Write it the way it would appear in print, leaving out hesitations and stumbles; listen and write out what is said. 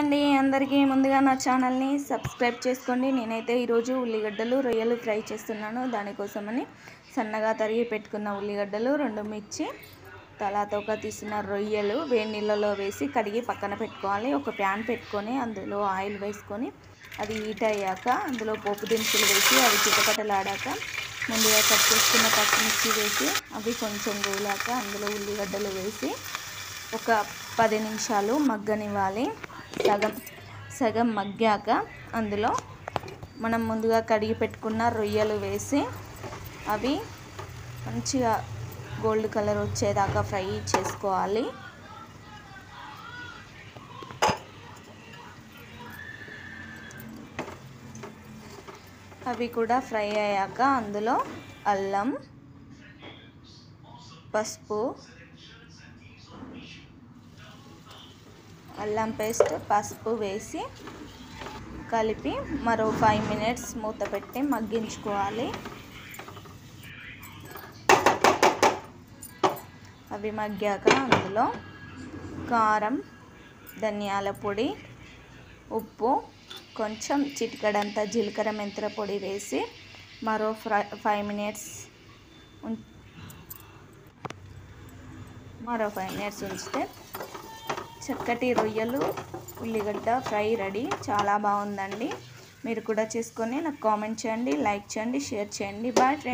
అండి అందరికీ ముందుగా నా ఛానల్ని సబ్స్క్రైబ్ చేసుకోండి। నేనైతే ఈరోజు ఉల్లిగడ్డలు రొయ్యలు ఫ్రై చేస్తున్నాను। దానికోసమని సన్నగా తరిగి పెట్టుకున్న ఉల్లిగడ్డలు, 2 మిర్చి, తలాతోక తీసిన రొయ్యలు వేడి నీళ్ళలో వేసి కడిగి పక్కన పెట్టుకోవాలి। ఒక ప్యాన్ పెట్టుకొని అందులో ఆయిల్ వేసుకొని అది హీట్ అయ్యాక అందులో పోపు దినుసులు వేసి అవి చిటపటలాడాక ముందుగా కట్ చేసుకున్న పచ్చిమిర్చి వేసి అవి కొంచెం గోలాక అందులో ఉల్లిగడ్డలు వేసి ఒక 10 నిమిషాలు మగ్గనివ్వాలి। సగం మగ్గాక అందులో మనం ముందుగా కడిగి పెట్టుకున్న రొయ్యలు వేసి అవి మంచిగా గోల్డ్ కలర్ వచ్చేదాకా ఫ్రై చేసుకోవాలి। అవి కూడా ఫ్రై అయ్యాక అందులో అల్లం, పసుపు, అల్లం పేస్ట్, పసుపు వేసి కలిపి మరో 5 మినిట్స్ మూత పెట్టి మగ్గించుకోవాలి। అవి మగ్గాక అందులో కారం, ధనియాల పొడి, ఉప్పు, కొంచెం చిటికెడంత జీలకర్ర మెంతుల పొడి వేసి మరో 5 మినిట్స్ ఉంచితే చక్కటి రొయ్యలు ఉల్లిగడ్డ ఫ్రై రెడీ। చాలా బాగుందండి। మీరు కూడా చేసుకొని నాకు కామెంట్ చేయండి, లైక్ చేయండి, షేర్ చేయండి। Bye friends.